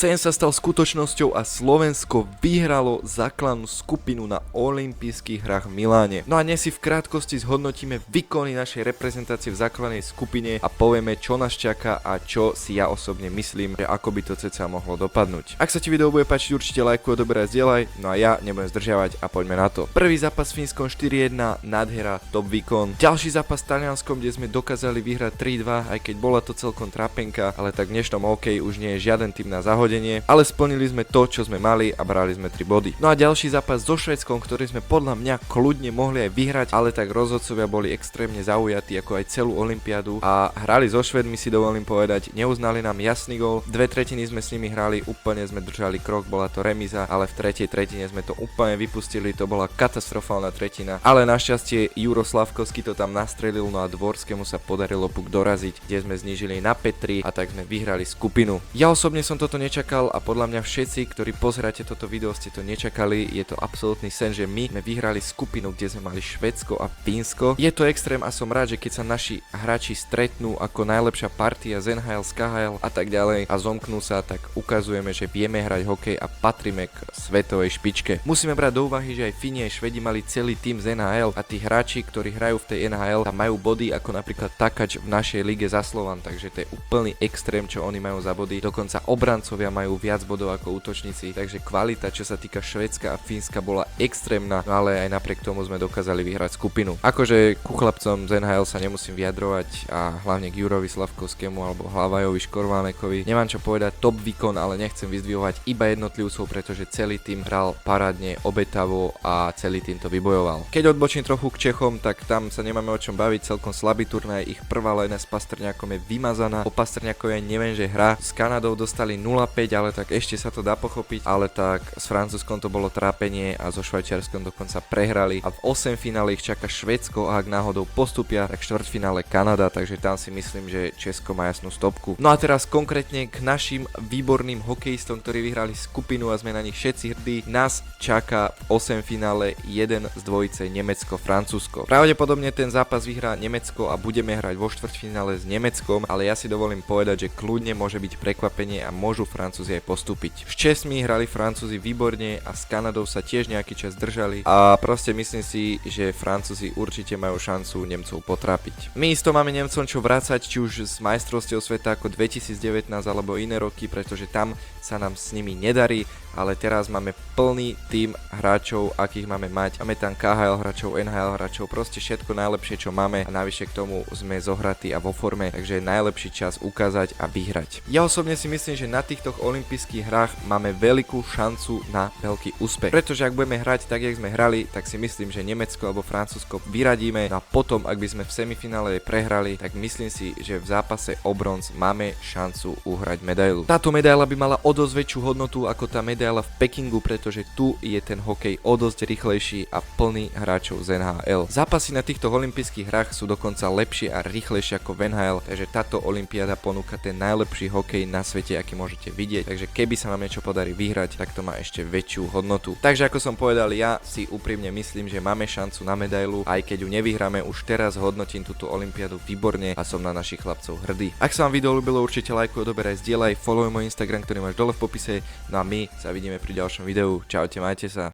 Sen sa stal skutočnosťou a Slovensko vyhralo základnú skupinu na olympijských hrách v Miláne. No a dnes si v krátkosti zhodnotíme výkony našej reprezentácie v základnej skupine a povieme, čo nás čaká a čo si ja osobne myslím, že ako by to cca mohlo dopadnúť. Ak sa ti video bude páčiť, určite lajkuj, odoberaj, zdieľaj, no a ja nebudem zdržiavať a poďme na to. Prvý zápas s Fínskom 4-1, nádhera, top výkon. Ďalší zápas s Talianskom, kde sme dokázali vyhrať 3-2, aj keď bola to celkom trápenka, ale tak v dnešnom hokeji už nie je žiaden tým na zahodenie, ale splnili sme to, čo sme mali a brali sme 3 body. No a ďalší zápas so Švédskom, ktorý sme podľa mňa kľudne mohli aj vyhrať, ale tak rozhodcovia boli extrémne zaujatí ako aj celú olympiádu a hrali so Švédmi, si dovolím povedať, neuznali nám jasný gól. 2/3 sme s nimi hrali, úplne sme držali krok, bola to remíza, ale v tretej tretine sme to úplne vypustili, to bola katastrofálna tretina, ale našťastie Juro Slavkovský to tam nastrelil, no a Dvorskému sa podarilo puk doraziť, kde sme znížili na 5-3 a tak sme vyhrali skupinu. Ja osobne som toto nečakal a podľa mňa všetci, ktorí pozeráte toto video, ste to nečakali. Je to absolútny sen, že my sme vyhrali skupinu, kde sme mali Švédsko a Fínsko. Je to extrém a som rád, že keď sa naši hráči stretnú ako najlepšia partia z NHL, z KHL a tak ďalej a zomknú sa, tak ukazujeme, že vieme hrať hokej a patríme k svetovej špičke. Musíme brať do úvahy, že aj Fíni aj Švedi mali celý tým z NHL a tí hráči, ktorí hrajú v tej NHL, tam majú body ako napríklad Takač v našej lige za Slovan, takže to je úplný extrém, čo oni majú za body. Dokonca obrancovia majú viac bodov ako útočníci, takže kvalita, čo sa týka Švédska a Fínska, bola extrémna, no ale aj napriek tomu sme dokázali vyhrať skupinu. Akože ku chlapcom z NHL sa nemusím vyjadrovať a hlavne k Jurovi Slavkovskému alebo Hlavajovi Škorvánekovi. Nemám čo povedať, top výkon, ale nechcem vyzdvihovať iba jednotlivcov, pretože celý tým hral parádne, obetavo a celý tým to vybojoval. Keď odbočím trochu k Čechom, tak tam sa nemáme o čom baviť, celkom slabý turnaj, ich prvá léna s Pastrňákom je vymazaná. O Pastrňákovi neviem, že hra s Kanadou dostali 0-5, ale tak ešte sa to dá pochopiť, ale tak s Francúzskom to bolo trápenie a so Švajčiarskom dokonca prehrali a v 8 finále ich čaká Švédsko a ak náhodou postupia, tak štvrťfinále Kanada, takže tam si myslím, že Česko má jasnú stopku. No a teraz konkrétne k našim výborným hokejistom, ktorí vyhrali skupinu a sme na nich všetci hrdí. Nás čaká v 8 finále jeden z dvojice Nemecko-Francúzsko. Pravdepodobne ten zápas vyhrá Nemecko a budeme hrať vo štvrťfinále s Nemeckom, ale ja si dovolím povedať, že kľudne môže byť prekvapenie a môžu Francúzi aj postúpiť. S Česmi hrali Francúzi výborne a s Kanadou sa tiež nejaký čas držali a proste myslím si, že Francúzi určite majú šancu Nemcov potrápiť. My isto máme Nemcom čo vrácať, či už z majstrovstiev sveta ako 2019 alebo iné roky, pretože tam sa nám s nimi nedarí, ale teraz máme plný tým hráčov, akých máme mať. Máme tam KHL hráčov, NHL hráčov, proste všetko najlepšie, čo máme a navyše k tomu sme zohratí a vo forme, takže je najlepší čas ukázať a vyhrať. Ja osobne si myslím, že na týchto olympijských hrách máme veľkú šancu na veľký úspech, pretože ak budeme hrať tak, jak sme hrali, tak si myslím, že Nemecko alebo Francúzsko vyradíme a potom, ak by sme v semifinále prehrali, tak myslím si, že v zápase o bronz máme šancu uhrať medailu. Táto medaila by mala o dosť väčšiu hodnotu ako tá medaila v Pekingu, pretože tu je ten hokej o dosť rýchlejší a plný hráčov z NHL. Zápasy na týchto olympijských hrách sú dokonca lepšie a rýchlejšie ako v NHL, takže táto olympiáda ponúka ten najlepší hokej na svete, aký môžete vidieť. Takže keby sa nám niečo podarí vyhrať, tak to má ešte väčšiu hodnotu. Takže ako som povedal, ja si úprimne myslím, že máme šancu na medailu, aj keď ju nevyhráme, už teraz hodnotím túto olympiádu výborne a som na našich chlapcov hrdý. Ak sa vám video ľúbilo, určite lajkuj, odoberaj, zdieľaj, followuj môj Instagram, ktorý máš dole v popise. No a my sa vidíme pri ďalšom videu. Čaute, majte sa.